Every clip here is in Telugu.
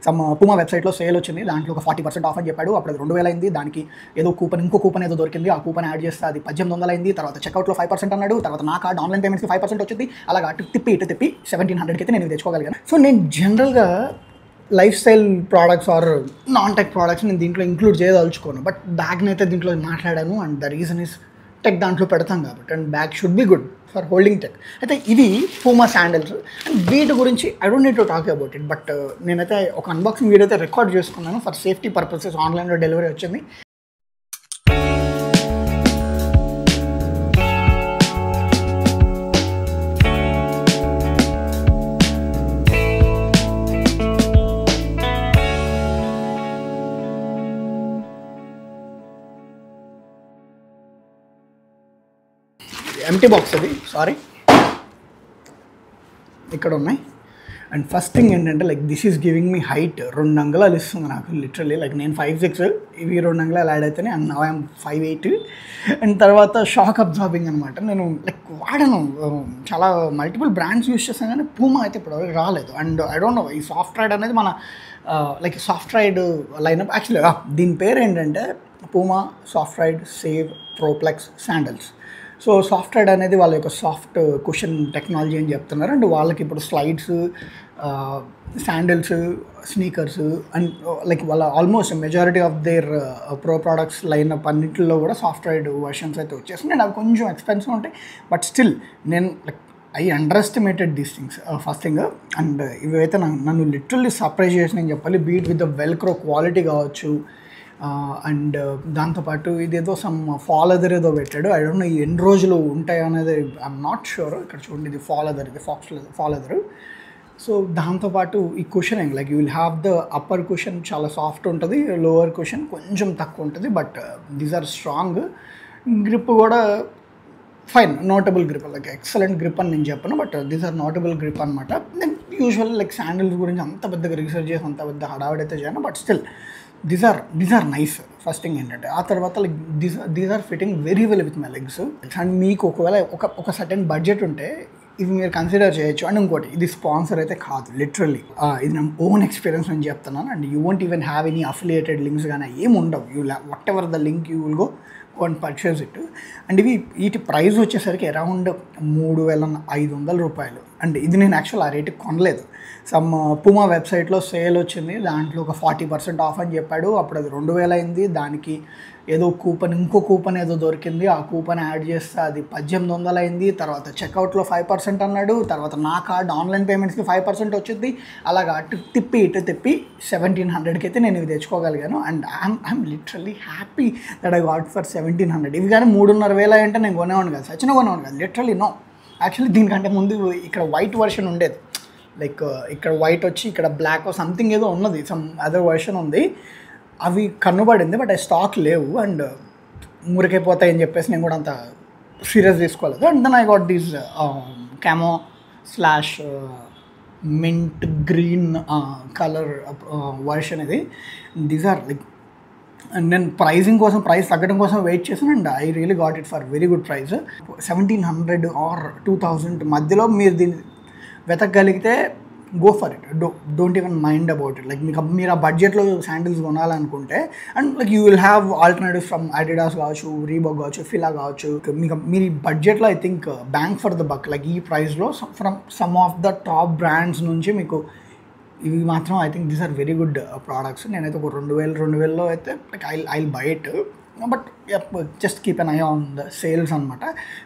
పూమా వెబ్సైట్లో సేల్ వచ్చింది. దాంట్లో ఒక 40% ఆఫ్ అని చెప్పాడు. అప్పుడు అది 2000 అయింది. దానికి ఏదో ఇంకో కూపన్ ఏదో దొరికింది. ఆ కూపన్ యాడ్ చేస్తే అది 1800 అయింది. తర్వాత చెక్అవుట్లో 5% అన్నాడు. తర్వాత నా కార్డ్ ఆన్లైన్ పేమెంట్స్కి 5% వచ్చింది. అలాగా అటు తిప్పి 1700కి అయితే నేను తెచ్చుకోగలిగాను. సో నేను జనరల్గా life style products or non tech products నేను దీంట్లో ఇంక్లూడ్ చేయదలుచుకోను. బట్ బ్యాగ్ని అయితే దీంట్లో మాట్లాడాను. And the reason is tech దాంట్లో పెడతాం కాబట్టి. And bag should be good for holding tech. అయితే ఇది పూమా శాండిల్స్. అండ్ వీటి గురించి I don't need to talk about it. But నేనైతే ఒక అన్బాక్సింగ్ వీడియో అయితే రికార్డ్ చేసుకున్నాను ఫర్ సేఫ్టీ పర్పసెస్. ఆన్లైన్లో డెలివరీ వచ్చింది. ఎంటీ బాక్స్ అది, సారీ, ఇక్కడ ఉన్నాయి. అండ్ ఫస్ట్ థింగ్ ఏంటంటే like this is giving me height 2 అంగుళాలు ఇస్తుంది నాకు లిటరల్లీ. లైక్ నేను 5'6", ఇవి 2 అంగుళాలు యాడ్ అయితేనే. And now I'm 5'8". అండ్ తర్వాత షాక్ అబ్జార్బింగ్ అనమాట. నేను లైక్ వాడను, చాలా మల్టిపుల్ బ్రాండ్స్ యూస్ చేస్తాను కానీ పూమా అయితే ఇప్పుడు రాలేదు. అండ్ ఐ డోంట్ నో ఈ సాఫ్ట్ రైడ్ అనేది మన లైక్ సాఫ్ట్ రైడ్ లైనప్. యాక్చువల్గా దీని పేరు ఏంటంటే Puma soft ride save proplex sandals. So soft ride అనేది వాళ్ళ యొక్క సాఫ్ట్ కుషన్ టెక్నాలజీ అని చెప్తున్నారు. అండ్ వాళ్ళకి ఇప్పుడు slides, sandals, sneakers and like వాళ్ళ almost majority of their pro products lineup అన్నింటిలో కూడా సాఫ్ట్ రైడ్ వర్షన్స్ అయితే వచ్చేసింది. అండ్ అవి కొంచెం ఎక్స్పెన్సివ్ ఉంటాయి. బట్ స్టిల్ నేను like I under estimated these things first thing. And ఇవైతే నన్ను లిటరల్లీ సర్ప్రైజ్ చేసినాయి చెప్పాలి. Beat with the velcro quality కావచ్చు. అండ్ దాంతోపాటు ఇదేదో సమ్ ఫాల్ అదర్ ఏదో పెట్టాడు. ఐ డోంట్ నో ఎన్ని రోజులు ఉంటాయి అనేది ఐఎమ్ నాట్ షూర్. ఇక్కడ చూడండి, ఇది ఫాల్ అదర్, ఇది ఫాల్ అదర్. సో దాంతోపాటు ఈ cushion like you will have the upper cushion చాలా సాఫ్ట్ ఉంటుంది, లోవర్ కుషన్ కొంచెం తక్కువ ఉంటుంది. But these are strong. Grip కూడా fine, notable grip, like excellent grip అని నేను చెప్పను. But these are notable grip అనమాట. నేను యూజువల్ లైక్ శాండిల్స్ గురించి అంత పెద్దగా రీసెర్చ్ చేసి అంత పెద్ద హడావిడైతే చేయను. But still these are nice. First thing ఏంటంటే ఆ తర్వాత like these are fitting very well with my legs. And మీకు ఒకవేళ ఒక సర్టెన్ బడ్జెట్ ఉంటే ఇవి మీరు కన్సిడర్ చేయొచ్చు. అండ్ ఇంకోటి, ఇది స్పాన్సర్ అయితే కాదు లిటరల్లీ. ఇది నా ఓన్ ఎక్స్పీరియన్స్ అని చెప్తున్నాను. And you won't even have any affiliated links కానీ ఏమి ఉండవు. You what ever the link you will go and purchase it. And వీటి ప్రైస్ వచ్చేసరికి అరౌండ్ 3500 రూపాయలు. అండ్ ఇది నేను యాక్చువల్ ఆ రేటుకి కొనలేదు. పూమా వెబ్సైట్లో సేల్ వచ్చింది. దాంట్లో ఒక 40% ఆఫ్ అని చెప్పాడు. అప్పుడు అది 2000 అయింది. దానికి ఏదో ఇంకో కూపన్ ఏదో దొరికింది. ఆ కూపన్ యాడ్ చేస్తే అది 1800 అయింది. తర్వాత చెక్అవుట్లో 5% అన్నాడు. తర్వాత నా కార్డ్ ఆన్లైన్ పేమెంట్స్కి 5% వచ్చింది. అలాగా అటు తిప్పి 1700కి అయితే నేను ఇవి తెచ్చుకోగలిగాను. And I'm literally happy that I got for 1700. ఇవి కానీ 3500 అంటే నేను కొనేవాడిని కాదు, సచిన కొనేవాడిని కాదు లిటరల్లీ. నో, యాక్చువల్లీ దీనికంటే ముందు ఇక్కడ వైట్ వర్షన్ ఉండేది. లైక్ ఇక్కడ వైట్ వచ్చి ఇక్కడ బ్లాక్ సంథింగ్ ఏదో ఉన్నది, సమ్ అదర్ వర్షన్ ఉంది. అవి కన్నుబడింది, బట్ అవి స్టాక్ లేవు. అండ్ మురికైపోతాయి అని చెప్పేసి నేను కూడా అంత సీరియస్ తీసుకోలేదు. And then I got these camo slash mint green colour version. ఇది దీస్ ఆర్ లైక్, నేను ప్రైస్ తగ్గడం కోసం వెయిట్ చేశాను. And I really got it for very good price. 1700 or 2000 మధ్యలో మీరు దీన్ని వెతకగలిగితే go for it. Don't even mind about it. Like మీరు ఆ బడ్జెట్లో శాండిల్స్ కొనాలనుకుంటే, and like you will have alternatives from Adidas కావచ్చు, రీబాక్ కావచ్చు, ఫిలా కావచ్చు. మీరు ఈ బడ్జెట్లో I think bang for the buck, like ఈ ప్రైస్లో from some of the top brands నుంచి మీకు ఇవి మాత్రం I think these are very good products. నేనైతే ఒక 2000లో అయితే like I buy it. But just keep an eye on the sales అనమాట.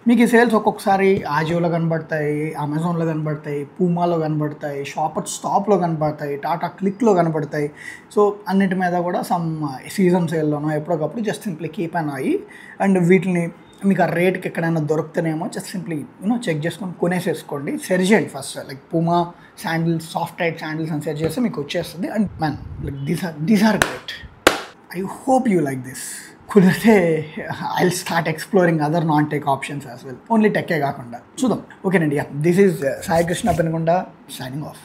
మీకు ఈ సేల్స్ ఒక్కొక్కసారి ఆజియోలో కనబడతాయి, అమెజాన్లో కనబడతాయి, పూమాలో కనబడతాయి, షాపర్ స్టాప్లో కనబడతాయి, టాటా క్లిక్లో కనబడతాయి. సో అన్నిటి మీద కూడా సమ్ సీజన్ సేల్లోనో ఎప్పటికప్పుడు just simply keep an I. And వీటిని మీకు ఆ రేట్కి ఎక్కడైనా దొరుకుతానేమో జస్ట్ సింప్లీ చెక్ చేసుకొని కొనేసేసుకోండి. సెర్చ్ చేయండి first, like Puma sandals, soft ride sandals అని సెర్చ్ చేస్తే మీకు వచ్చేస్తుంది. And man like these are great. I hope you like this. కుదిరితే I will start exploring other non tech options as well, only టెక్కే కాకుండా చూద్దాం. ఓకేనండి, this is Sai Krishna Penugonda signing of.